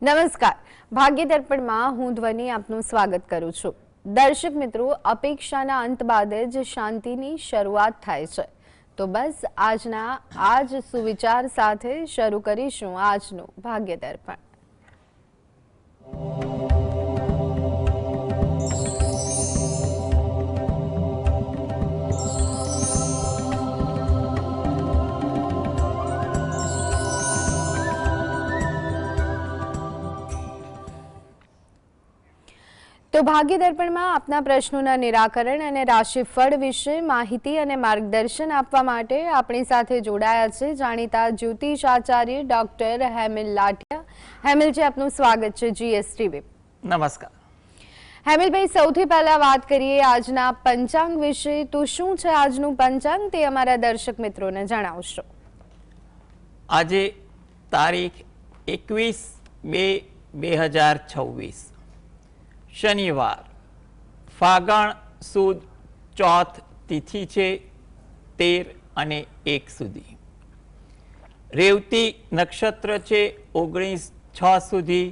નમસ્કાર, ભાગ્ય દર્પણમાં હું ધ્વનિ આપનું સ્વાગત કરું છું। દર્શક મિત્રો, અપેક્ષાના અંત બાદ જ શાંતિની શરૂઆત થાય છે, તો બસ આજના આ જ સુવિચાર સાથે શરૂ કરીશું આજનું ભાગ્ય દર્પણ। તો ભાગ્ય દર્પણમાં આપના પ્રશ્નોના નિરાકરણ અને રાશિફળ વિશે માહિતી અને માર્ગદર્શન આપવા માટે આપણી સાથે જોડાયા છે જાણીતા જ્યોતિષ આચાર્ય ડોક્ટર હેમિલ લાઠિયા। હેમિલજી, આપનું સ્વાગત છે GSTV। નમસ્કાર હેમિલભાઈ, સૌથી પહેલા વાત કરીએ આજના પંચાંગ વિશે। તો શું છે આજનું પંચાંગ, તે અમારા દર્શક મિત્રોને જણાવશો। આજે તારીખ 21/2/2026 શનિવાર, ફાગણ સુદ ચોથ તિથિ છે 13 અને 1 સુધી। રેવતી નક્ષત્ર છે 19/6 સુધી,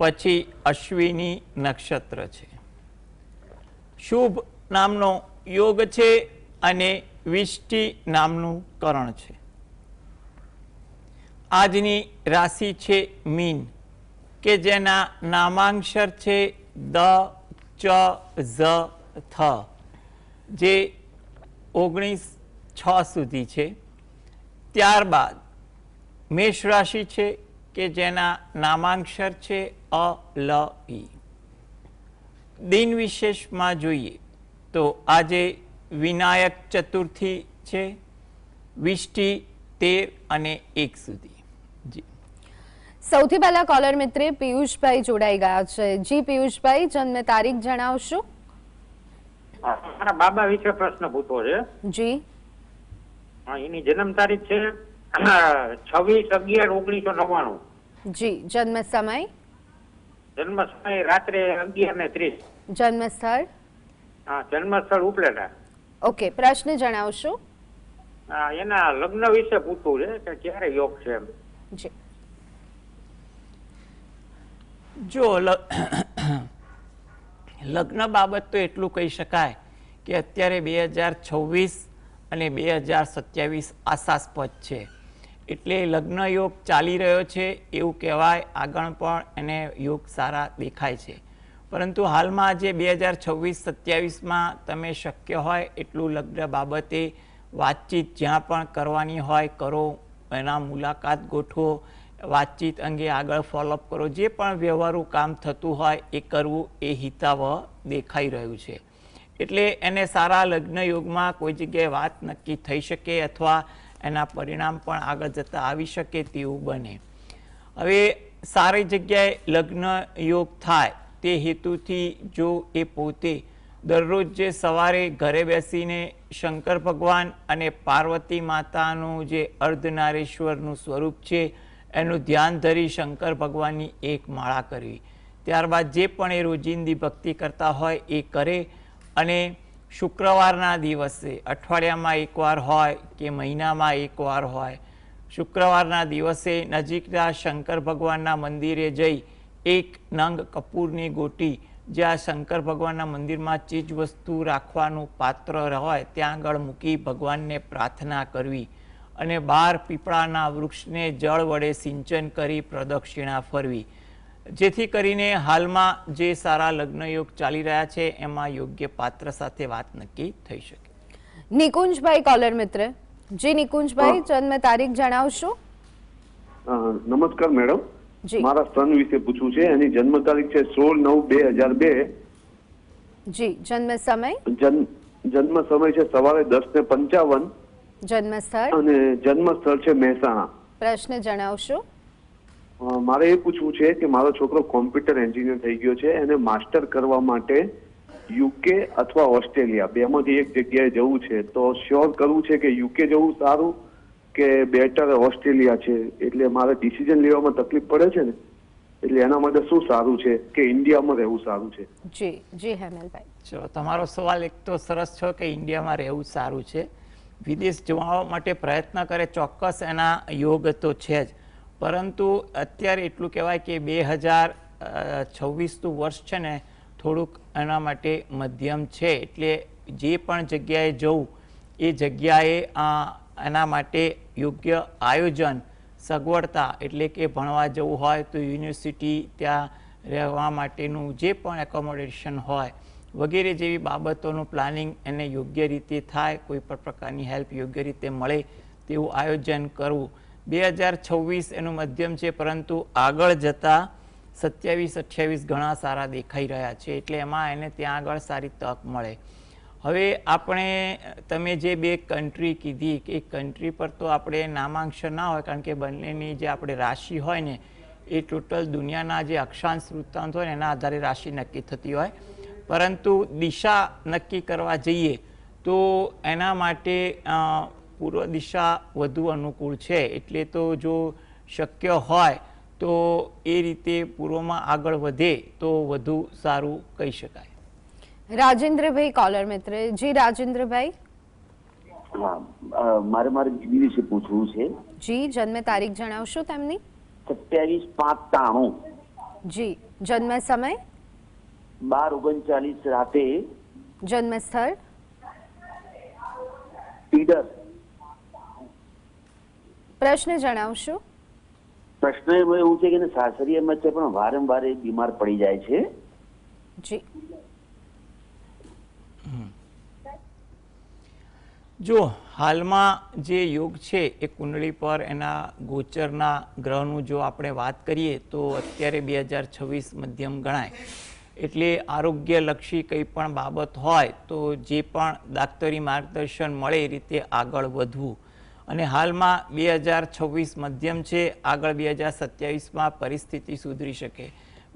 પછી અશ્વિની નક્ષત્ર છે। શુભ નામનો યોગ છે અને વિષ્ટિ નામનું કરણ છે। આજની રાશિ છે મીન, કે જેના નામાંક્ષર છે દ, ચ, ઝ, થ, જે 19/6 સુધી છે। ત્યારબાદ મેષ રાશિ છે, કે જેના નામાંક્ષર છે અ, લ, ઈ। દિન વિશેષમાં જોઈએ તો આજે વિનાયક ચતુર્થી છે, વિષ્ટિ 13 અને 1 સુધી। જી, સૌથી પહેલા કોલર મિત્ર પિયુષભાઈ જોડાઈ ગયા છે। જી પિયુષભાઈ, જન્મ તારીખ જણાવશો। મારા બાબા વિશે પ્રશ્ન પૂછવો છે। જી, એની જન્મ તારીખ છે 26/11/1999। જી, જન્મ સમય, જન્મ સમય રાત્રે 11:30। જન્મ સ્થળ, જન્મ સ્થળ ઉપલેટા। ઓકે, પ્રશ્ન જણાવશો। એના લગ્ન વિશે પૂછવું છે કે ક્યારે યોગ છે એમ। જી, જો લગ્ન બાબત તો એટલું કહી શકાય કે અત્યારે 2026 અને 2027 આશાસ્પદ છે, એટલે લગ્ન યોગ ચાલી રહ્યો છે એવું કહેવાય। આગળ પણ એને યોગ સારા દેખાય છે, પરંતુ હાલમાં જે 2026-27માં તમે શક્ય હોય એટલું લગ્ન બાબતે વાતચીત જ્યાં પણ કરવાની હોય કરો, એના મુલાકાત ગોઠવો, વાતચીત અંગે આગળ ફોલોઅપ કરો, જે પણ વ્યવહારુ કામ થતું હોય એ કરવું એ હિતાવહ દેખાઈ રહ્યું છે। એટલે એને સારા લગ્ન યોગમાં કોઈ જગ્યાએ વાત નક્કી થઈ શકે અથવા એના પરિણામ પણ આગળ જતાં આવી શકે તેવું બને। હવે સારી જગ્યાએ લગ્ન યોગ થાય તે હેતુથી જો એ પોતે દરરોજ જે સવારે ઘરે બેસીને શંકર ભગવાન અને પાર્વતી માતાનું જે અર્ધનારીશ્વરનું સ્વરૂપ છે એનું ધ્યાન ધરી શંકર ભગવાનની એક માળા કરવી, ત્યારબાદ જે પણ એ રોજિંદી ભક્તિ કરતા હોય એ કરે, અને શુક્રવારના દિવસે અઠવાડિયામાં એકવાર હોય કે મહિનામાં એકવાર હોય, શુક્રવારના દિવસે નજીકના શંકર ભગવાનના મંદિરે જઈ એક નંગ કપૂરની ગોટી, જ્યાં શંકર ભગવાનના મંદિરમાં ચીજ વસ્તુ રાખવાનું પાત્ર હોય ત્યાં આગળ મૂકી ભગવાનને પ્રાર્થના કરવી, અને 12 પીપળાના વૃક્ષને જળ વડે સિંચન કરી પ્રદક્ષિણા ફરવી, જેથી કરીને હાલમાં જે સારા લગ્ન યોગ ચાલી રહ્યા છે એમાં યોગ્ય પાત્ર સાથે વાત નક્કી થઈ શકે। નિકુંજભાઈ કોલર મિત્ર। જી નિકુંજભાઈ, જન્મ તારીખ જણાવશો। નમસ્કાર મેડમ, જી, મારા સન વિશે પૂછવું છે। એની જન્મ તારીખ છે 16/9/2002। જી, જન્મ સમય, જન્મ સમય છે સવારે 10:55। જન્મ સ્થળ અને જન્મ સ્થળ છે મહેસાણા। પ્રશ્ન જણાવશો। મારે એ પૂછવું છે કે મારો છોકરો કોમ્પ્યુટર એન્જિનિયર થઈ ગયો છે, એને માસ્ટર કરવા માટે યુકે અથવા ઓસ્ટ્રેલિયા બેમાંથી એક જગ્યાએ જવું છે, તો શ્યોર કરવું છે કે યુકે જવું સારું કે બેટર ઓસ્ટ્રેલિયા છે, એટલે મારે ડિસિઝન લેવામાં તકલીફ પડે છે ને, એટલે એના માટે શું સારું છે કે ઇન્ડિયામાં રહેવું સારું છે? જી, જી હેમલભાઈ, ચલો, તમારો સવાલ એક તો સરસ છે કે ઇન્ડિયામાં રહેવું સારું છે, વિદેશ જવા માટે પ્રયત્ન કરે, ચોક્કસ એના યોગ તો છે જ, પરંતુ અત્યારે એટલું કહેવાય કે 2026નું વર્ષ છે ને થોડુંક એના માટે મધ્યમ છે, એટલે જે પણ જગ્યાએ જવું એ જગ્યાએ એના માટે યોગ્ય આયોજન, સગવડતા, એટલે કે ભણવા જવું હોય તો યુનિવર્સિટી, ત્યાં રહેવા માટેનું જે પણ એકોમોડેશન હોય વગેરે જેવી બાબતોનું પ્લાનિંગ એને યોગ્ય રીતે થાય, કોઈ પણ પ્રકારની હેલ્પ યોગ્ય રીતે મળે તેવું આયોજન કરવું. 2026 એનું મધ્યમ છે, પરંતુ આગળ જતાં 27-28 ઘણા સારા દેખાઈ રહ્યા છે, એટલે એમાં એને ત્યાં આગળ સારી તક મળે. હવે આપણે તમે જે બે કન્ટ્રી કીધી કે એ કન્ટ્રી પર તો આપણે નામાંકન ના હોય, કારણ કે બંનેની જે આપણે રાશિ હોય ને એ ટોટલ દુનિયાના જે અક્ષાંશ વૃત્તાંત હોય ને એના આધારે રાશિ નક્કી થતી હોય, પરંતુ દિશા નક્કી કરવા જઈએ તો એના માટે પૂર્વ દિશા વધુ અનુકૂળ છે. એટલે તો જો શક્ય હોય તો એ રીતે પૂર્વમાં આગળ વધે તો વધુ સારું કહી શકાય. રાજેન્દ્રભાઈ કોલર મિત્ર. જી રાજેન્દ્રભાઈ. હા, મારે દીદી વિશે પૂછવું છે. જી, જન્મ તારીખ જણાવશો તેમની? 27/5/93. જી, જન્મ સમય? 12:39 રાતે. જન્મ સ્થળ? ઈડર. પ્રશ્ન જણાવશો? પ્રશ્ન એવું છે કે સાસરીમાં છે પણ વારંવાર બીમાર પડી જાય છે. જી. જો હાલમાં જે યોગ છે એ કુંડળી પર એના ગોચરના ગ્રહનું જો આપણે વાત કરીએ તો અત્યારે 2026 મધ્યમ ગણાય. એટલે આરોગ્યલક્ષી કંઈ પણ બાબત હોય તો જે પણ દાક્તરી માર્ગદર્શન મળે એ રીતે આગળ વધવું. અને હાલમાં 2026 મધ્યમ છે, આગળ 2027માં પરિસ્થિતિ સુધરી શકે.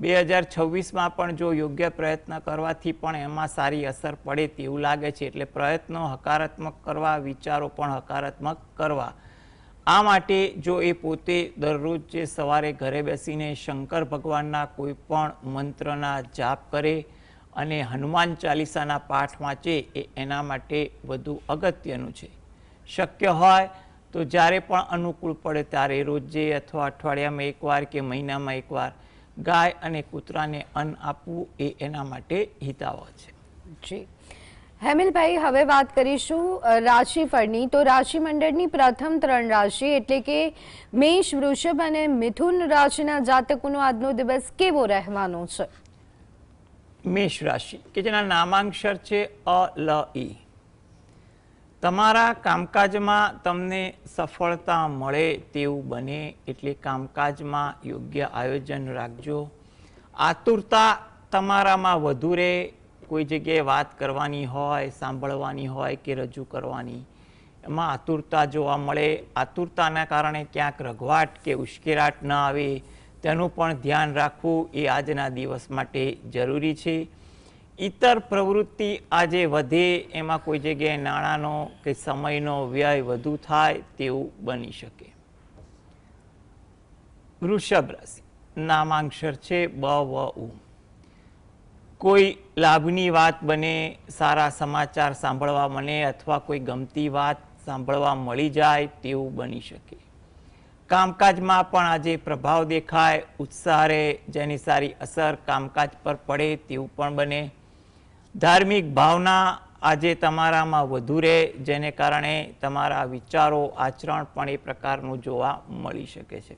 2026માં પણ જો યોગ્ય પ્રયત્ન કરવાથી પણ એમાં સારી અસર પડે તેવું લાગે છે. એટલે પ્રયત્નો હકારાત્મક કરવા, વિચારો પણ હકારાત્મક કરવા. આ માટે જો એ પોતે દરરોજ જે સવારે ઘરે બેસીને શંકર ભગવાનના કોઈ પણ મંત્રના જાપ કરે અને હનુમાન ચાલીસાના પાઠ વાંચે એ એના માટે વધુ અગત્યનું છે. શક્ય હોય તો જ્યારે પણ અનુકૂળ પડે ત્યારે રોજે અથવા અઠવાડિયામાં એકવાર કે મહિનામાં એકવાર ગાય અને કૂતરાને અન્ન આપવું એ એના માટે હિતાવહ છે. જી. હેમિલભાઈ, હવે વાત કરીશું રાશિફળની. તો રાશિ મંડળની પ્રથમ 3 રાશિ એટલે કે મેષ, વૃષભ અને મિથુન રાશિના જાતકોનો આજનો દિવસ કેવો રહેવાનો છે? મેષ રાશિ કે જેના નામાંક્ષર છે અ, લ, ઈ. તમારા કામકાજમાં તમને સફળતા મળે તેવું બને, એટલે કામકાજમાં યોગ્ય આયોજન રાખજો. આતુરતા તમારામાં વધુ રહે. કોઈ જગ્યાએ વાત કરવાની હોય, સાંભળવાની હોય કે રજૂ કરવાની, એમાં આતુરતા જોવા મળે. આતુરતાના કારણે ક્યાંક રઘવાટ કે ઉશ્કેરાટ ન આવે તેનું પણ ધ્યાન રાખવું એ આજના દિવસ માટે જરૂરી છે. ઇતર પ્રવૃત્તિ આજે વધે, એમાં કોઈ જગ્યાએ નાણાંનો કે સમયનો વ્યય વધુ થાય તેવું બની શકે. વૃષભ રાશિ નામાંક્ષર છે બ, વ, ઉ. કોઈ લાભની વાત બને, સારા સમાચાર સાંભળવા મળે અથવા કોઈ ગમતી વાત સાંભળવા મળી જાય તેવું બની શકે. કામકાજમાં પણ આજે પ્રભાવ દેખાય, ઉત્સાહ રહે, જેની સારી અસર કામકાજ પર પડે તેવું પણ બને. ધાર્મિક ભાવના આજે તમારામાં વધુ રહે, જેને કારણે તમારા વિચારો, આચરણ પણ એ પ્રકારનું જોવા મળી શકે છે.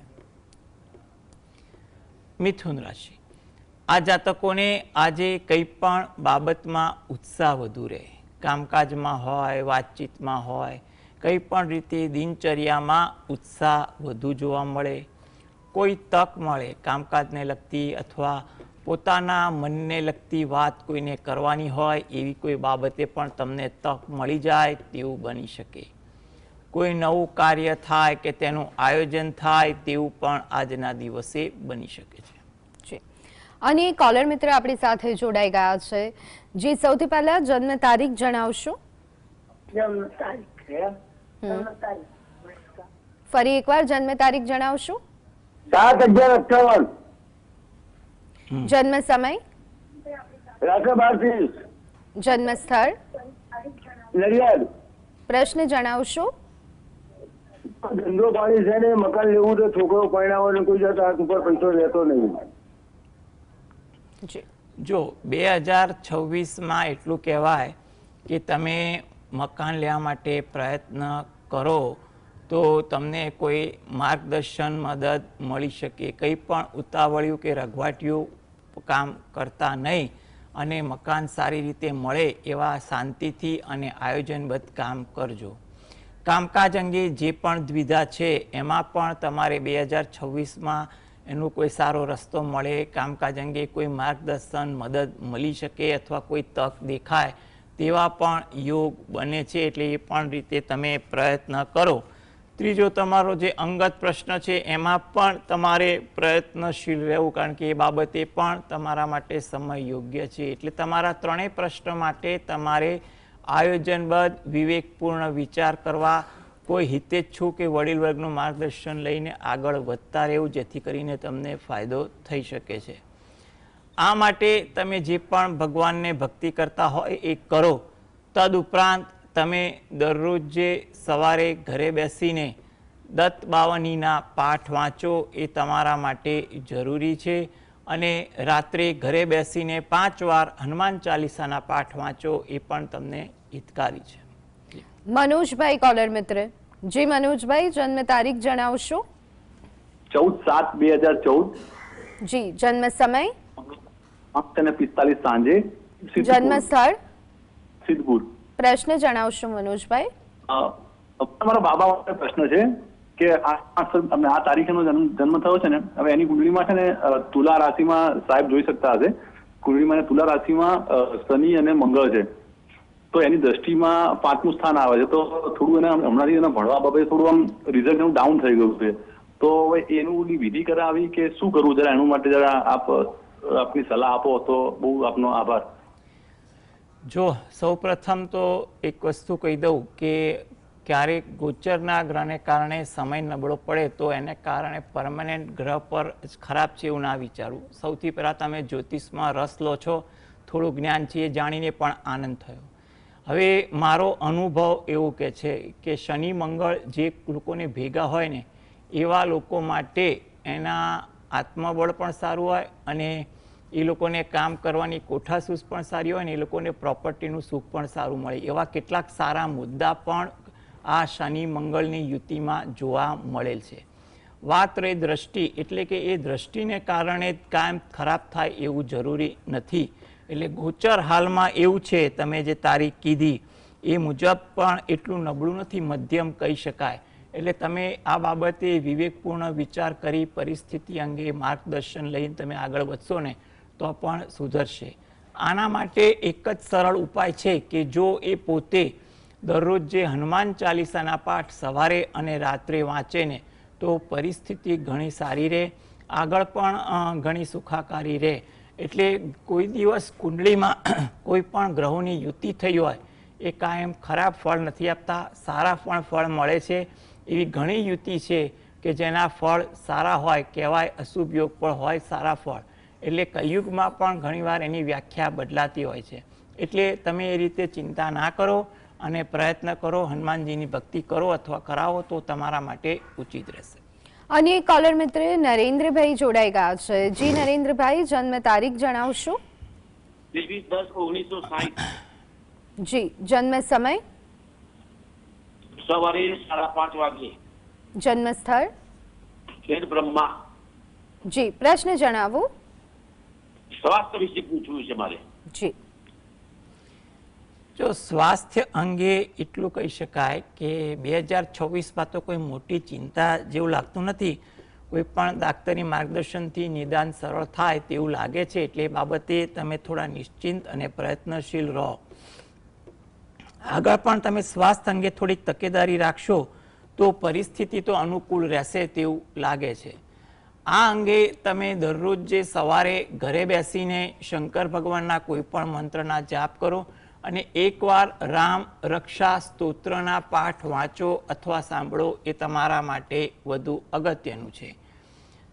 મિથુન રાશિ આ જાતકોને આજે કંઈ પણ બાબતમાં ઉત્સાહ વધુ રહે. કામકાજમાં હોય, વાતચીતમાં હોય, કંઈ પણ રીતે દિનચર્યામાં ઉત્સાહ વધુ જોવા મળે. કોઈ તક મળે કામકાજને લગતી અથવા પોતાના મનને લગતી વાત કોઈને કરવાની હોય એવી કોઈ બાબતે પણ તમને તક મળી જાય તેવું બની શકે. કોઈ નવું કાર્ય થાય કે તેનું આયોજન થાય તેવું પણ આજના દિવસે બની શકે છે. અને કોલર મિત્ર આપણી સાથે જોડાઈ ગયા છે. જે સૌથી પહેલા જન્મ તારીખ જણાવશો? ફરી એકવાર જન્મ તારીખ જણાવશો? 7/11/58. જન્મ સમય? રાત્રે 12:30. જન્મ સ્થળ? નડિયાદ. પ્રશ્ન જણાવશો? ધંધો પાણી છે ને મકાન લેવું તો છોકરો પરણાવવાનો કોઈ જાત હાથ ઉપર પૈસો રહેતો નહીં. જી જો 2026માં એટલું કહેવાય કે તમે મકાન લેવા માટે પ્રયત્ન કરો તો તમને કોઈ માર્ગદર્શન મદદ મળી શકે. કંઈ પણ ઉતાવળિયું કે રઘવાટિયું કામ કરતા નહીં અને મકાન સારી રીતે મળે એવા શાંતિથી અને આયોજનબદ્ધ કામ કરજો. કામકાજ અંગે જે પણ દ્વિધા છે એમાં પણ તમારે 2026માં એનો કોઈ સારો રસ્તો મળે, કામકાજ અંગે કોઈ માર્ગદર્શન મદદ મળી શકે અથવા કોઈ તક દેખાય તેવા પણ યોગ બને છે. એટલે એ પણ રીતે તમે પ્રયત્ન કરો. ત્રીજો તમારો જે અંગત પ્રશ્ન છે એમાં પણ તમારે પ્રયત્નશીલ રહેવું, કારણ કે એ બાબતે પણ તમારા માટે સમય યોગ્ય છે. એટલે તમારા ત્રણેય પ્રશ્ન માટે તમારે આયોજનબદ્ધ વિવેકપૂર્ણ વિચાર કરવા, કોઈ હિતેચ્છુ કે વડીલ વર્ગનું માર્ગદર્શન લઈને આગળ વધતા રહેવું, જેથી કરીને તમને ફાયદો થઈ શકે છે. આ માટે તમે જે પણ ભગવાનને ભક્તિ કરતા હોય એ કરો. તદુપરાંત તમે દરરોજ જે સવારે ઘરે બેસીને દત્ત બાવનીના પાઠ વાંચો એ તમારા માટે જરૂરી છે. અને રાત્રે ઘરે બેસીને 5 વાર હનુમાન ચાલીસાના પાઠ વાંચો એ પણ તમને હિતકારી છે. મનોજભાઈ કોલર મિત્ર. જી મનોજભાઈ, જન્મ તારીખ જણાવશો? 14/7/2014. જી. જન્મ સમય? 8:45 સાંજે. જન્મ સ્થળ? સિદ્ધપુર. પ્રશ્ન જણાવશો મનોજભાઈ? તમારા બાબા માટે પ્રશ્ન છે કે આ તારીખનો જન્મ થયો છે ને, હવે એની કુંડળીમાં છે ને તુલા રાશિમાં સાહેબ જોઈ શકતા હશે. કુંડળીમાં તુલા રાશિમાં શનિ અને મંગળ છે, તો એની દ્રષ્ટિમાં 5મું સ્થાન આવે છે. તો થોડું એને હમણાંથી એના ભણવા બાબતે થોડું આમ રિઝલ્ટ એનું ડાઉન થઈ ગયું છે. તો હવે એનું વિધિ કરાવી કે શું કરવું, જરા એનું માટે જરા આપની સલાહ આપો તો બહુ આપનો આભાર. જો સૌપ્રથમ તો એક વસ્તુ કહી દઉં કે ક્યારેક ગોચરના ગ્રહને કારણે સમય નબળો પડે તો એને કારણે પરમાનન્ટ ગ્રહ પર ખરાબ છે એવું ના વિચારવું. સૌથી પહેલાં તમે જ્યોતિષમાં રસ લો છો, થોડું જ્ઞાન છે એ જાણીને પણ આનંદ થયો. હવે મારો અનુભવ એવું કહે છે કે શનિ મંગળ જે લોકોને ભેગા હોય ને એવા લોકો માટે એના આત્મબળ પણ સારું હોય અને એ લોકોને કામ કરવાની કોઠાસૂઝ પણ સારી હોય ને એ લોકોને પ્રોપર્ટીનું સુખ પણ સારું મળે. એવા કેટલાક સારા મુદ્દા પણ આ શનિ મંગળની યુતિમાં જોવા મળેલ છે. વાત રહી દ્રષ્ટિ, એટલે કે એ દ્રષ્ટિને કારણે કાયમ ખરાબ થાય એવું જરૂરી નથી. એટલે ગોચર હાલમાં એવું છે, તમે જે તારીખ કીધી એ મુજબ પણ એટલું નબળું નથી, મધ્યમ કહી શકાય. એટલે તમે આ બાબતે વિવેકપૂર્ણ વિચાર કરી પરિસ્થિતિ અંગે માર્ગદર્શન લઈને તમે આગળ વધશો ને તો પણ સુધરશે. આના માટે એક જ સરળ ઉપાય છે કે જો એ પોતે દરરોજ જે હનુમાન ચાલીસાના પાઠ સવારે અને રાત્રે વાંચે ને તો પરિસ્થિતિ ઘણી સારી રહે, આગળ પણ ઘણી સુખાકારી રહે. એટલે કોઈ દિવસ કુંડળીમાં કોઈ પણ ગ્રહોની યુતિ થઈ હોય એ કાયમ ખરાબ ફળ નથી આપતા, સારા પણ ફળ મળે છે. એવી ઘણી યુતિ છે કે જેના ફળ સારા હોય, કહેવાય અશુભ યોગ પણ હોય સારા ફળ. એટલે કલયુગમાં પણ ઘણીવાર એની વ્યાખ્યા બદલાતી હોય છે. એટલે તમે એ રીતે ચિંતા ના કરો અને પ્રયત્ન કરો, હનુમાનજીની ભક્તિ કરો અથવા કરાવો તો તમારા માટે ઉચિત રહેશે. અને કોલર મિત્ર નરેન્દ્રભાઈ જોડાઈ ગયા છે. જી નરેન્દ્રભાઈ, જન્મ તારીખ જણાવશો? 23/10/1960. જી. જન્મ સમય? સવારે 5:30 વાગે. જન્મ સ્થળ? ખેડ બ્રહ્મા. જી. પ્રશ્ન જણાવો. સ્વાસ્થ્ય વિશે પૂછવું છે મારે. જી. જો સ્વાસ્થ્ય અંગે એટલું કહી શકાય કે 2026માં તો કોઈ મોટી ચિંતા જેવું લાગતું નથી. કોઈ પણ ડાક્ટરી માર્ગદર્શનથી નિદાન સરળ થાય તેવું લાગે છે. એટલે એ બાબતે તમે થોડા નિશ્ચિંત અને પ્રયત્નશીલ રહો. આગળ પણ તમે સ્વાસ્થ્ય અંગે થોડીક તકેદારી રાખશો તો પરિસ્થિતિ તો અનુકૂળ રહેશે તેવું લાગે છે. આ અંગે તમે દરરોજ જે સવારે ઘરે બેસીને શંકર ભગવાનના કોઈ પણ મંત્રના જાપ કરો અને એકવાર રામ રક્ષા સ્તોત્રના પાઠ વાંચો અથવા સાંભળો એ તમારા માટે વધુ અગત્યનું છે.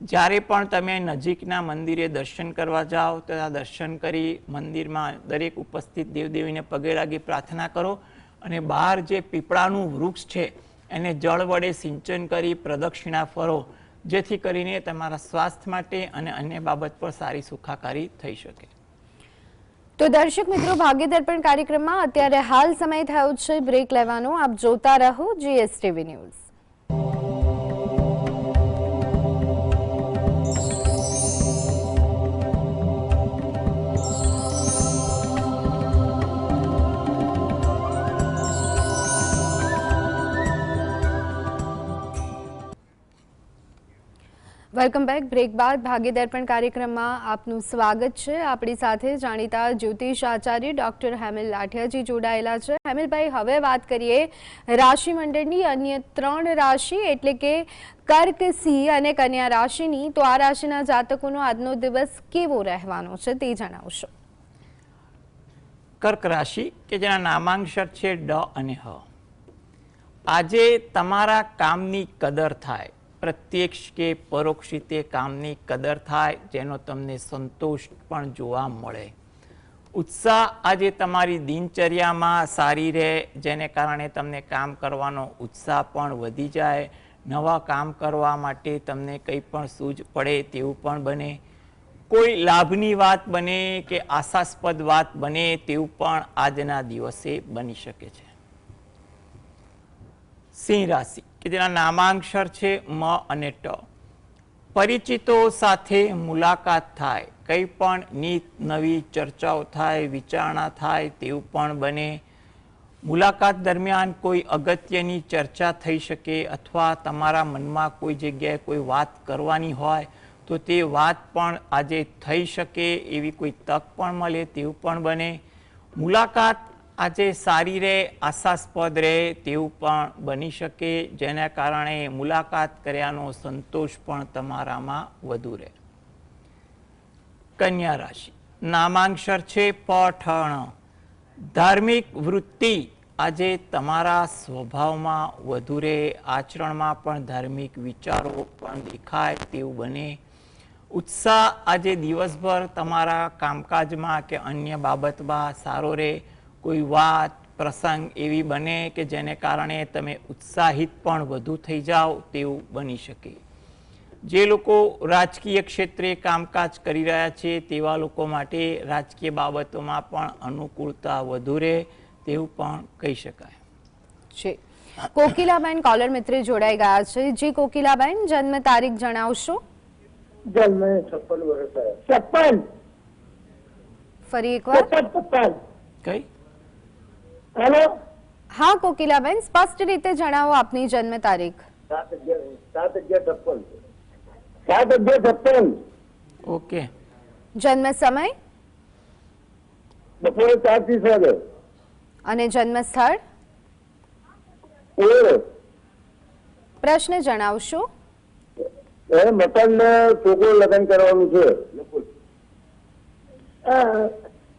જ્યારે પણ તમે નજીકના મંદિરે દર્શન કરવા જાઓ ત્યાં દર્શન કરી મંદિરમાં દરેક ઉપસ્થિત દેવદેવીને પગે લાગી પ્રાર્થના કરો અને બહાર જે પીપળાનું વૃક્ષ છે એને જળ વડે સિંચન કરી પ્રદક્ષિણા ફરો, જેથી કરીને તમારા સ્વાસ્થ્ય માટે અને અન્ય બાબત પર સારી સુખાકારી થઈ શકે. તો દર્શક મિત્રો, ભાગ્ય દર્પણ કાર્યક્રમમાં અત્યારે હાલ સમય થયો છે બ્રેક લેવાનો. આપ જોતા રહો GSTV news. Welcome back. Break બાદ ભાગ્ય દર્પણ કાર્યક્રમમાં આપનું સ્વાગત છે. આપણી સાથે જાણીતા જ્યોતિષ આચાર્ય ડોક્ટર હેમિલ લાઠિયાજી જોડાયેલા છે. હેમિલભાઈ, હવે વાત કરીએ રાશિ મંડળની અન્ય 3 રાશિ એટલે કે કર્ક, સિંહ અને કન્યા રાશિની. તો આ રાશિના જાતકોનો આજનો દિવસ કેવો રહેવાનો છે તે જણાવશો. કર્ક રાશિ કે જેના નામાંક્ષર છે ડ અને હ. આજે તમારા કામની કદર થાય, પ્રત્યક્ષ કે પરોક્ષ રીતે કામની કદર થાય, જેનો તમને સંતોષ પણ જોવા મળે. ઉત્સાહ આજે તમારી દિનચર્યામાં સારી રહે, જેને કારણે તમને કામ કરવાનો ઉત્સાહ પણ વધી જાય. નવા કામ કરવા માટે તમને કંઈ પણ સૂઝ પડે તેવું પણ બને. કોઈ લાભની વાત બને કે આશાસ્પદ વાત બને તેવું પણ આજના દિવસે બની શકે છે. સિંહ રાશિ કે જેના નામાંક્ષર છે મ અને ટ. પરિચિતો સાથે મુલાકાત થાય, કંઈ પણ નીત નવી ચર્ચાઓ થાય, વિચારણા થાય તેવું પણ બને. મુલાકાત દરમિયાન કોઈ અગત્યની ચર્ચા થઈ શકે અથવા તમારા મનમાં કોઈ જગ્યાએ કોઈ વાત કરવાની હોય તો તે વાત પણ આજે થઈ શકે એવી કોઈ તક પણ મળે તેવું પણ બને. મુલાકાત આજે સારી રહે, આશાસ્પદ રહે તેવું પણ બની શકે, જેના કારણે મુલાકાત કર્યાનો સંતોષ પણ તમારામાં વધુ રહે. કન્યા રાશિ નામાંક્ષર છે પઠણ. ધાર્મિક વૃત્તિ આજે તમારા સ્વભાવમાં વધુ રહે, આચરણમાં પણ ધાર્મિક વિચારો પણ દેખાય તેવું બને. ઉત્સાહ આજે દિવસભર તમારા કામકાજમાં કે અન્ય બાબતમાં સારો રહે. કોઈ વાત પ્રસંગ એવી બને કે જેને કારણે તમે ઉત્સાહિત પણ વધુ થઈ જાઓ તેવું બની શકે. જે લોકો રાજકીય ક્ષેત્રે કામકાજ કરી રહ્યા છે તેવા લોકો માટે રાજકીય બાબતોમાં પણ અનુકૂળતા વધુ રહે તેવું પણ કહી શકાય છે. કોકિલાબેન કોલર મિત્રે જોડાઈ ગયા છે. જી કોકિલાબેન, જન્મ તારીખ જણાવશો. જન્મ 56 વર્ષ. 56. ફરી એકવાર. 56. કઈ હેલો. હા કોકિલાબેન, સ્પષ્ટ રીતે જણાવો આપની જન્મ તારીખ. 7/11/56. 7/11/56. ઓકે. જન્મ સમય બપોરે 4:30 વાગે. અને જન્મ સ્થળ. પ્રશ્ન જણાવશો. મકાન ને છોકરો લગ્ન કરવાનું છે.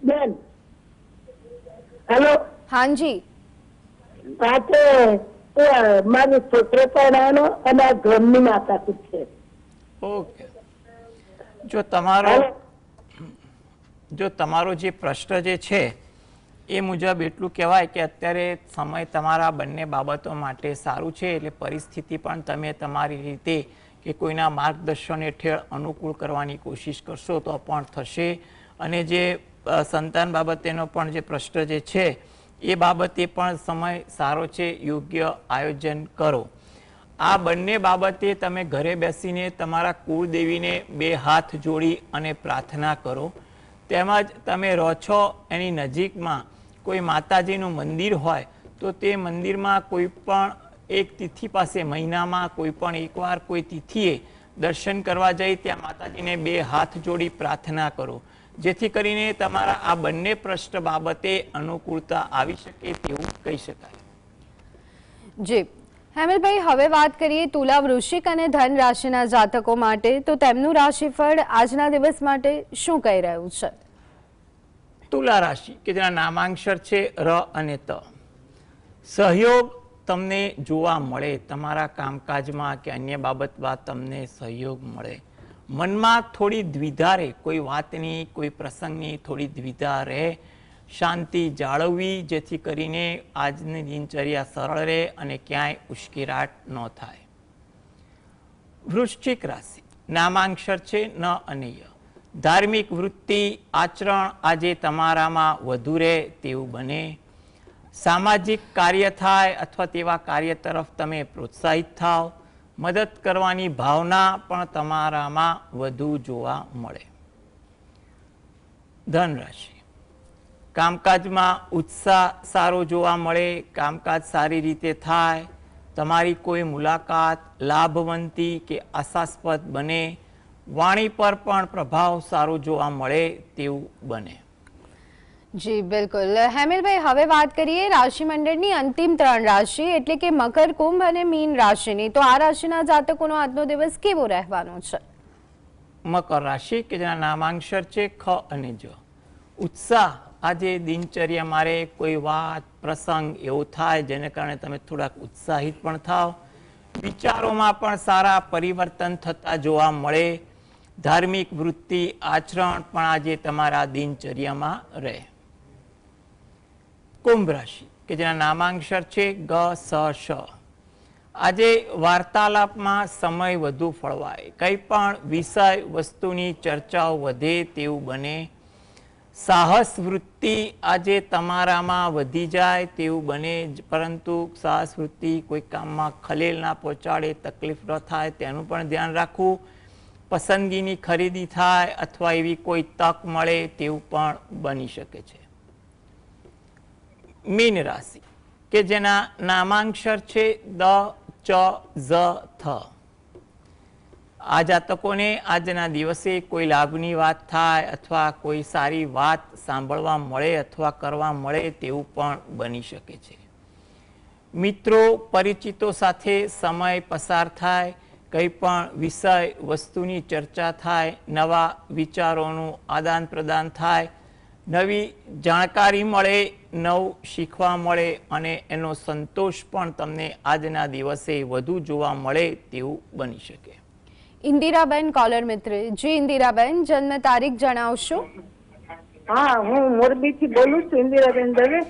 બેન હેલો. હાજી. આ તો મારો છોકરો પણ અને આ ઘરની માથાકૂટ છે. ઓકે. જો તમારો જે પ્રશ્ન જે છે એ મુજબ એટલું કહેવાય કે અત્યારે સમય તમારા બંને બાબતો માટે સારું છે, એટલે પરિસ્થિતિ પણ તમે તમારી રીતે કે કોઈના માર્ગદર્શન હેઠળ અનુકૂળ કરવાની કોશિશ કરશો તો પણ થશે. અને જે સંતાન બાબતેનો પણ જે પ્રશ્ન જે છે એ બાબતે પણ સમય સારો છે, યોગ્ય આયોજન કરો. આ બંને બાબતે તમે ઘરે બેસીને તમારા કુળદેવીને 2 હાથ જોડી અને પ્રાર્થના કરો. તેમજ તમે રહો છો એની નજીકમાં કોઈ માતાજીનું મંદિર હોય તો તે મંદિરમાં કોઈ પણ એક તિથિ પાસે મહિનામાં કોઈ પણ એકવાર કોઈ તિથિએ દર્શન કરવા જઈ ત્યાં માતાજીને 2 હાથ જોડી પ્રાર્થના કરો, જેથી કરીને તમારા આ બંને પ્રશ્ન બાબતે અનુકૂળતા આવી શકે તેવું કહી શકાય. જી હેમલભાઈ, હવે વાત કરીએ તુલા, વૃશ્ચિક અને ધન રાશિના જાતકો માટે. તો તેમનું રાશિફળ આજના દિવસ માટે શું કહી રહ્યું છે. તુલા રાશિ કે જેના નામાંક્ષર છે ર અને ત. સહયોગ તમને જોવા મળે, તમારા કામકાજમાં કે અન્ય બાબતમાં તમને સહયોગ મળે. મનમાં થોડી દ્વિધા રહે, કોઈ વાતની કોઈ પ્રસંગની થોડી દ્વિધા રહે. શાંતિ જાળવવી, જેથી કરીને આજની દિનચર્યા સરળ રહે અને ક્યાંય ઉશ્કેરાટ ન થાય. વૃશ્ચિક રાશિ, નામાંક્ષર છે ન અને ય. ધાર્મિક વૃત્તિ આચરણ આજે તમારામાં વધુ રહે તેવું બને. સામાજિક કાર્ય થાય અથવા તેવા કાર્ય તરફ તમે પ્રોત્સાહિત થાવ. મદદ કરવાની ભાવના પણ તમારામાં વધુ જોવા મળે. ધન રાશિ, કામકાજમાં ઉત્સાહ સારો જોવા મળે. કામકાજ સારી રીતે થાય. તમારી કોઈ મુલાકાત લાભવંતી કે આશાસ્પદ બને. વાણી પર પણ પ્રભાવ સારો જોવા મળે તેવું બને. જી બિલકુલ. હેમિલભાઈ, હવે વાત કરીએ રાશિ મંડળની અંતિમ 3 રાશિ એટલે કે મકર, કુંભ અને મીન રાશિની. તો આ રાશિના જાતકોનો આજનો દિવસ કેવો રહેવાનો છે? મકર રાશિ કે જેના નામાંક્ષર છે ખ અને જ. ઉત્સાહ આજે દિનચર્યા મારે કોઈ વાત પ્રસંગ એવો થાય જેને કારણે તમે થોડાક ઉત્સાહિત પણ થાવ. વિચારોમાં પણ સારા પરિવર્તન થતા જોવા મળે. ધાર્મિક વૃત્તિ આચરણ પણ આજે તમારા દિનચર્યામાં રહે. કુંભ રાશિ કે જેના નામાંક્ષર છે ગ સ શ. આજે વાર્તાલાપમાં સમય વધુ ફળવાય. કંઈ પણ વિષય વસ્તુની ચર્ચાઓ વધે તેવું બને. સાહસ વૃત્તિ આજે તમારામાં વધી જાય તેવું બને, પરંતુ સાહસ વૃત્તિ કોઈ કામમાં ખલેલ ના પહોંચાડે, તકલીફ ન થાય તેનું પણ ધ્યાન રાખવું. પસંદગીની ખરીદી થાય અથવા એવી કોઈ તક મળે તેવું પણ બની શકે છે. મીન રાશિ કે જેના નામાંક્ષર છે દ ચ ઝ થ. આ જાતકોને આજના દિવસે કોઈ લાભની વાત થાય અથવા કોઈ સારી વાત સાંભળવા મળે અથવા કરવા મળે તેવું પણ બની શકે છે. મિત્રો પરિચિતો સાથે સમય પસાર થાય. કંઈ પણ વિષય વસ્તુની ચર્ચા થાય. નવા વિચારોનું આદાન પ્રદાન થાય. નવી જાણકારી મળે, નવું શીખવા મળે અને એનો સંતોષ પણ તમને આજના દિવસે વધુ જોવા મળે તેવું બની શકે. ઇન્દિરાબેન કોલર મિત્ર. જી ઇન્દિરાબેન, જન્મ તારીખ જણાવશો? હા, હું મોરબીથી બોલું છું, ઇન્દિરાબેન દવે.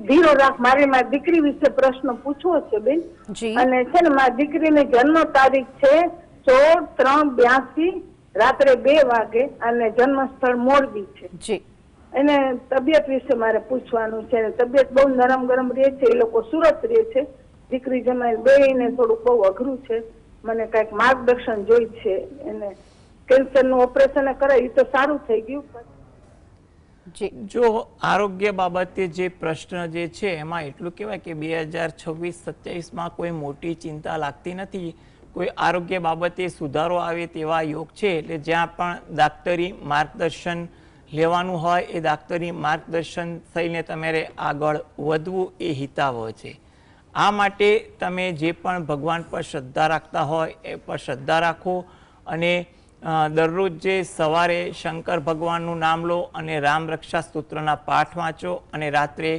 ધીરો રાખ, મારી મારી દીકરી વિશે પ્રશ્ન પૂછવો છે બેન. જી. અને છે ને મારી દીકરીની જન્મ તારીખ છે 16/3/82 રાત્રે 2 વાગે અને જન્મ સ્થળ મોરબી છે. જી. એને તબિયત વિશે મારે પૂછવાનું છે. તબિયત બહુ નરમ ગરમ રહે છે. એ લોકો સુરત રહે છે. દીકરી જમાઈ બેયને થોડુંક બહુ અઘરું છે. મને કઈક માર્ગદર્શન જોઈ છે. એને કેન્સરનું ઓપરેશન કરાયું તો સારું થઈ ગયું. જો આરોગ્ય બાબતે જે પ્રશ્ન જે છે એમાં એટલું કહેવાય કે 2026-27માં કોઈ મોટી ચિંતા લાગતી નથી. કોઈ આરોગ્ય બાબતે સુધારો આવે તેવા યોગ છે. એટલે જ્યાં પણ દાક્તરી માર્ગદર્શન લેવાનું હોય એ દાક્તરી માર્ગદર્શન થઈને તમારે આગળ વધવું એ હિતાવહ છે. આ માટે તમે જે પણ ભગવાન પર શ્રદ્ધા રાખતા હોય એ પર શ્રદ્ધા રાખો અને દરરોજ જે સવારે શંકર ભગવાનનું નામ લો અને રામ રક્ષા સ્તોત્રના પાઠ વાંચો અને રાત્રે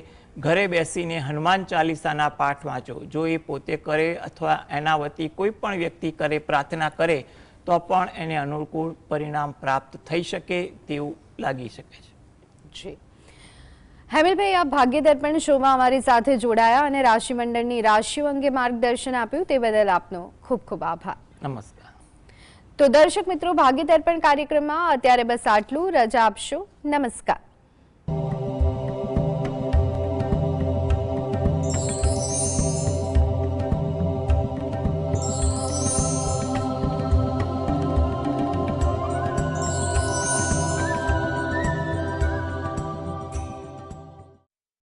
ઘરે બેસીને હનુમાન ચાલીસાના પાઠ વાંચો. જો એ પોતે કરે અથવા એના વતી કોઈ પણ વ્યક્તિ કરે, પ્રાર્થના કરે તો પણ એને અનુકૂળ પરિણામ પ્રાપ્ત થઈ શકે તેવું લાગી શકે છે. જી હેમિલભાઈ, આપ ભાગ્ય દર્પણ શોમાં અમારી સાથે જોડાયા અને રાશિ મંડળની રાશિઓ અંગે માર્ગદર્શન આપ્યું તે બદલ આપનો ખૂબ ખૂબ આભાર. નમસ્કાર. તો દર્શક મિત્રો, ભાગ્ય દર્પણ કાર્યક્રમમાં અત્યારે બસ આટલું. રજા આપશો. નમસ્કાર.